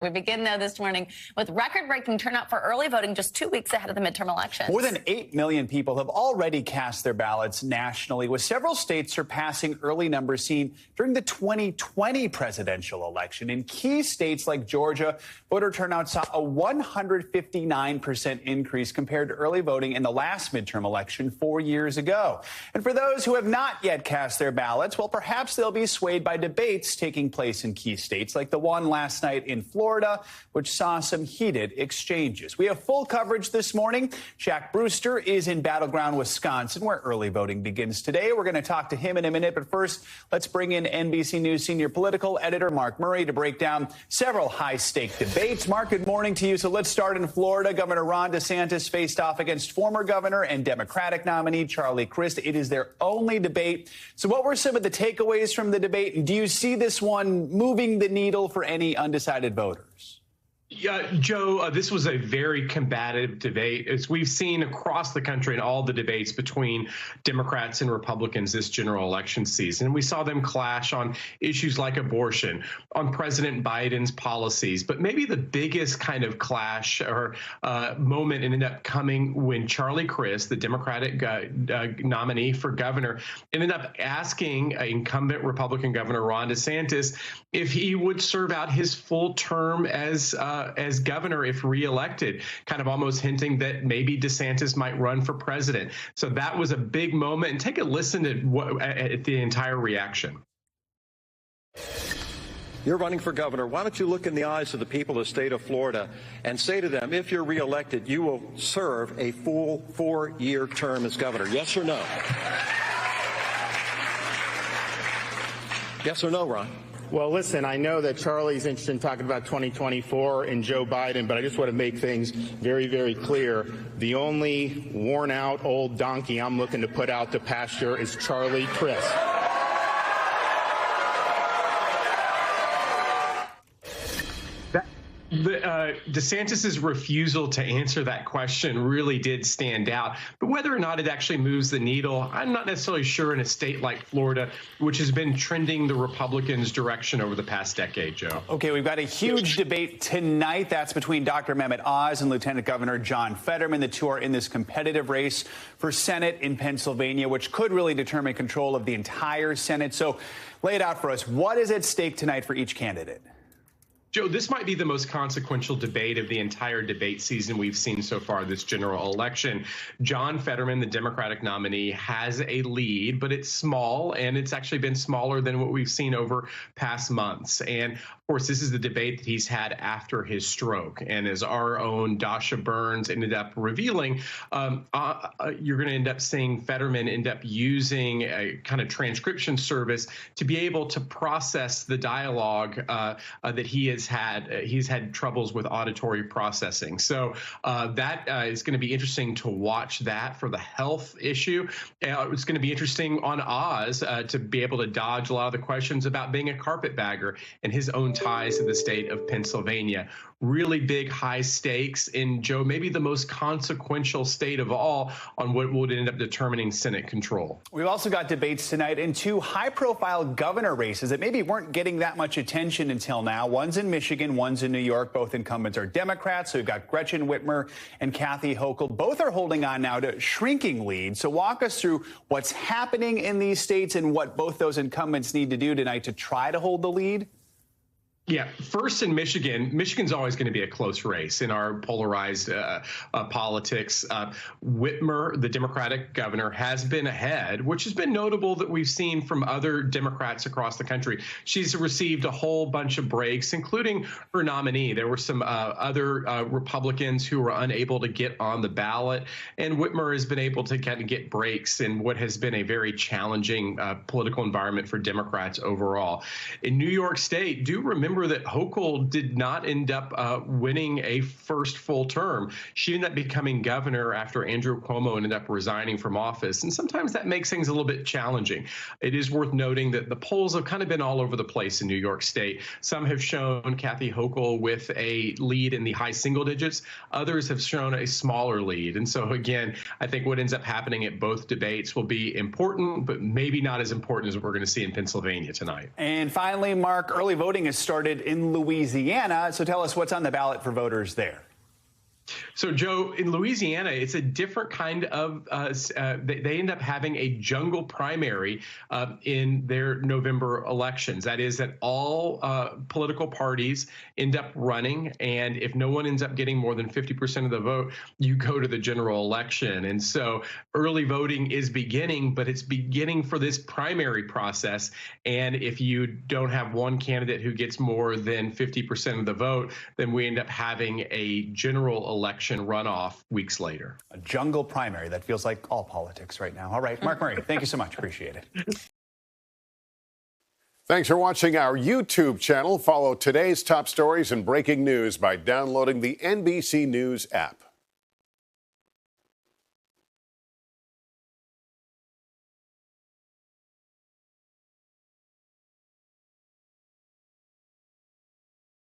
We begin, though, this morning with record-breaking turnout for early voting just 2 weeks ahead of the midterm elections. More than 8 million people have already cast their ballots nationally, with several states surpassing early numbers seen during the 2020 presidential election. In key states like Georgia, voter turnout saw a 159% increase compared to early voting in the last midterm election 4 years ago. And for those who have not yet cast their ballots, well, perhaps they'll be swayed by debates taking place in key states like the one last night in Florida, which saw some heated exchanges. We have full coverage this morning. Jack Brewster is in battleground Wisconsin, where early voting begins today. We're going to talk to him in a minute, but first, let's bring in NBC News senior political editor Mark Murray to break down several high-stake debates. Mark, good morning to you. So let's start in Florida. Governor Ron DeSantis faced off against former governor and Democratic nominee Charlie Crist. It is their only debate. So what were some of the takeaways from the debate? And do you see this one moving the needle for any undecided voters? Yeah, Joe, this was a very combative debate, as we've seen across the country in all the debates between Democrats and Republicans this general election season. We saw them clash on issues like abortion, on President Biden's policies. But maybe the biggest kind of clash or moment ended up coming when Charlie Crist, the Democratic nominee for governor, ended up asking incumbent Republican Governor Ron DeSantis if he would serve out his full term as governor if reelected, kind of almost hinting that maybe DeSantis might run for president. So that was a big moment. And take a listen at the entire reaction. You're running for governor. Why don't you look in the eyes of the people of the state of Florida and say to them, if you're reelected, you will serve a full 4-year term as governor? Yes or no? Yes or no, Ron? Well, listen, I know that Charlie's interested in talking about 2024 and Joe Biden, but I just want to make things very, very clear. The only worn-out old donkey I'm looking to put out to pasture is Charlie Crist. DeSantis's refusal to answer that question really did stand out. But whether or not it actually moves the needle, I'm not necessarily sure in a state like Florida, which has been trending the Republicans' direction over the past decade, Joe. Okay, we've got a huge debate tonight. That's between Dr. Mehmet Oz and Lieutenant Governor John Fetterman. The two are in this competitive race for Senate in Pennsylvania, which could really determine control of the entire Senate. So lay it out for us. What is at stake tonight for each candidate? Joe, this might be the most consequential debate of the entire debate season we've seen so far this general election. John Fetterman, the Democratic nominee, has a lead, but it's small, and it's actually been smaller than what we've seen over past months. And of course, this is the debate that he's had after his stroke. And as our own Dasha Burns ended up revealing, you're going to end up seeing Fetterman end up using a kind of transcription service to be able to process the dialogue that he's had troubles with auditory processing. So that is going to be interesting to watch that for the health issue. It's going to be interesting on Oz to be able to dodge a lot of the questions about being a carpetbagger and his own ties to the state of Pennsylvania. Really big, high stakes in, Joe, maybe the most consequential state of all on what would end up determining Senate control. We've also got debates tonight in two high-profile governor races that maybe weren't getting that much attention until now. One's in Michigan, one's in New York. Both incumbents are Democrats. So we've got Gretchen Whitmer and Kathy Hochul. Both are holding on now to shrinking leads. So walk us through what's happening in these states and what both those incumbents need to do tonight to try to hold the lead. Yeah, first in Michigan, Michigan's always going to be a close race in our polarized politics. Whitmer, the Democratic governor, has been ahead, which has been notable that we've seen from other Democrats across the country. She's received a whole bunch of breaks, including her nominee. There were some other Republicans who were unable to get on the ballot, and Whitmer has been able to kind of get breaks in what has been a very challenging political environment for Democrats overall. In New York State, do remember that Hochul did not end up winning a first full term. She ended up becoming governor after Andrew Cuomo ended up resigning from office. And sometimes that makes things a little bit challenging. It is worth noting that the polls have kind of been all over the place in New York State. Some have shown Kathy Hochul with a lead in the high single digits. Others have shown a smaller lead. And so, again, I think what ends up happening at both debates will be important, but maybe not as important as what we're going to see in Pennsylvania tonight. And finally, Mark, early voting has started started in Louisiana. So tell us what's on the ballot for voters there. So, Joe, in Louisiana, it's a different kind of, they end up having a jungle primary in their November elections. That is that all political parties end up running. And if no one ends up getting more than 50% of the vote, you go to the general election. And so early voting is beginning, but it's beginning for this primary process. And if you don't have one candidate who gets more than 50% of the vote, then we end up having a general election runoff weeks later. A jungle primary. That feels like all politics right now. All right, Mark Murray, thank you so much. Appreciate it. Thanks for watching our YouTube channel. Follow today's top stories and breaking news by downloading the NBC News app.